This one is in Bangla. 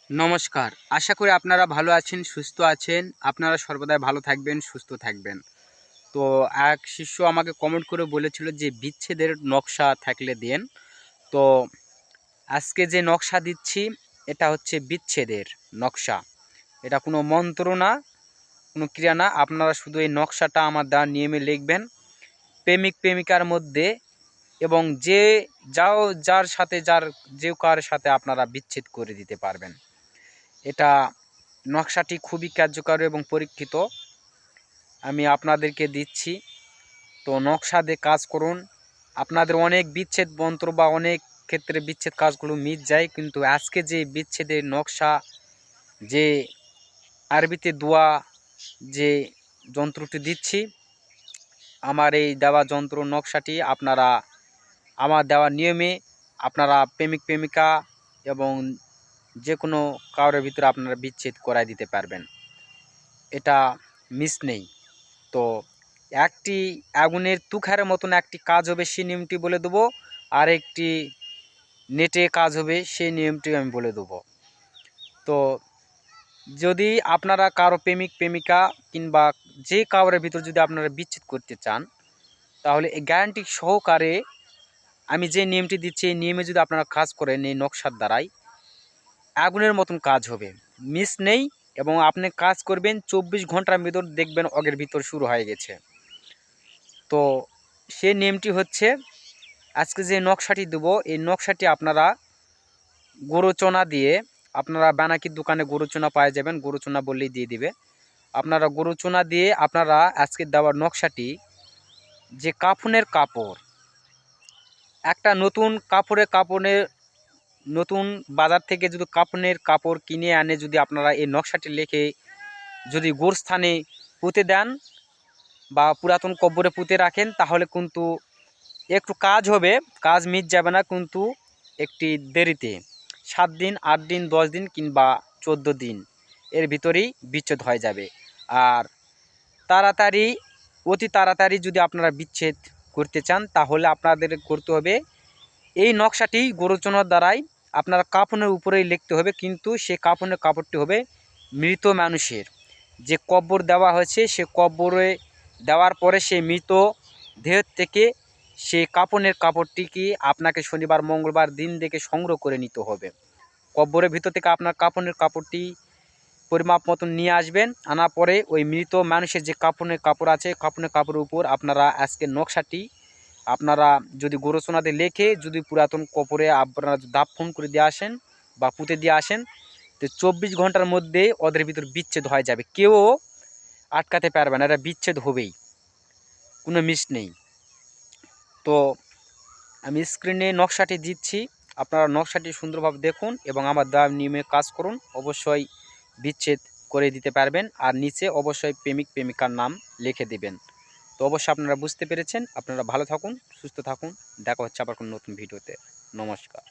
নমস্কার। আশা করি আপনারা ভালো আছেন, সুস্থ আছেন। আপনারা সর্বদাই ভালো থাকবেন, সুস্থ থাকবেন। তো এক শিষ্য আমাকে কমেন্ট করে বলেছিল যে বিচ্ছেদের নকশা থাকলে দেন। তো আজকে যে নকশা দিচ্ছি এটা হচ্ছে বিচ্ছেদের নকশা। এটা কোনো মন্ত্র না, কোনো ক্রিয়া না। আপনারা শুধু এই নকশাটা আমার দেওয়া নিয়মে লিখবেন। প্রেমিক প্রেমিকার মধ্যে এবং যার সাথে যে কার সাথে আপনারা বিচ্ছেদ করে দিতে পারবেন। এটা নকশাটি খুবই কার্যকর এবং পরীক্ষিত। আমি আপনাদেরকে দিচ্ছি। তো নকশা দিয়ে কাজ করুন। আপনাদের অনেক বিচ্ছেদ মন্ত্র বা অনেক ক্ষেত্রে বিচ্ছেদ কাজগুলো মিট যায়, কিন্তু আজকে যে বিচ্ছেদের নকশা, যে আরবিতে দোয়া, যে যন্ত্রটি দিচ্ছি, আমার এই দেওয়া যন্ত্র নকশাটি আপনারা আমার দেওয়া নিয়মে আপনারা প্রেমিক প্রেমিকা এবং যে কোনো কারোর ভিতরে আপনারা বিচ্ছেদ করাই দিতে পারবেন। এটা মিস নেই। তো একটি আগুনের তুখারের মতন একটি কাজ হবে, সেই নিয়মটি বলে দেবো। আর একটি নেটে কাজ হবে, সেই নিয়মটি আমি বলে দেবো। তো যদি আপনারা কারো প্রেমিক প্রেমিকা কিংবা যে কারোর ভিতর যদি আপনারা বিচ্ছেদ করতে চান, তাহলে এই গ্যারান্টি সহকারে আমি যে নিয়মটি দিচ্ছি, এই নিয়মে যদি আপনারা কাজ করেন, এই নকশার দ্বারাই আগুনের মতন কাজ হবে, মিস নেই। এবং আপনি কাজ করবেন 24 ঘন্টার ভিতর দেখবেন অগের ভিতর শুরু হয়ে গেছে। তো সেই নিয়মটি হচ্ছে, আজকে যে নকশাটি দেবো, এই নকশাটি আপনারা গরুচনা দিয়ে, আপনারা বানাকির দোকানে গরুচনা পাওয়া যাবেন, গরুচনা বললেই দিয়ে দিবে। আপনারা গরুচনা দিয়ে আপনারা আজকে দেওয়ার নকশাটি, যে কাফনের কাপড়, একটা নতুন কাপড়ের নতুন বাজার থেকে যদি কাফনের কাপড় কিনে আনে, যদি আপনারা এই নকশাটি লিখে যদি গোরস্থানে পুঁতে দেন বা পুরাতন কব্বরে পুঁতে রাখেন, তাহলে কিন্তু একটু কাজ হবে, কাজ মিট যাবে না, কিন্তু একটি দেরিতে 7 দিন, 8 দিন, 10 দিন কিংবা 14 দিন এর ভিতরেই বিচ্ছেদ হয়ে যাবে। আর তাড়াতাড়ি, অতি তাড়াতাড়ি যদি আপনারা বিচ্ছেদ করতে চান, তাহলে আপনাদের করতে হবে এই নকশাটি গরুচনার দ্বারাই আপনারা কাফনের উপরেই লিখতে হবে, কিন্তু সে কাফনের কাপড়টি হবে মৃত মানুষের। যে কব্বর দেওয়া হয়েছে, সে কব্বরে দেওয়ার পরে সেই মৃত দেহ থেকে সেই কাফনের কাপড়টিকে আপনাকে শনিবার মঙ্গলবার দিন দেখে সংগ্রহ করে নিতে হবে। কব্বরের ভিতর থেকে আপনার কাফনের কাপড়টি পরিমাপ মতন নিয়ে আসবেন। আনার পরে ওই মৃত মানুষের যে কাফনের কাপড় আছে, কাফনের কাপড়ের উপর আপনারা আজকে নকশাটি আপনারা যদি গরুচনাতে লেখে যদি পুরাতন কপরে আপনারা দাফন করে দিয়ে আসেন বা পুঁতে দিয়ে আসেন, তো 24 ঘন্টার মধ্যে ওদের ভিতর বিচ্ছেদ হয়ে যাবে। কেউ আটকাতে পারবে না, এটা বিচ্ছেদ হবেই, কোনো মিস নেই। তো আমি স্ক্রিনে নকশাটি দিচ্ছি, আপনারা নকশাটি সুন্দরভাবে দেখুন এবং আমার দেওয়া নিয়মে কাজ করুন। অবশ্যই বিচ্ছেদ করে দিতে পারবেন। আর নিচে অবশ্যই প্রেমিক প্রেমিকার নাম লিখে দেবেন। তো অবশ্যই আপনারা বুঝতে পেরেছেন। আপনারা ভালো থাকুন, সুস্থ থাকুন। দেখা হচ্ছে আবার কোনো নতুন ভিডিওতে। নমস্কার।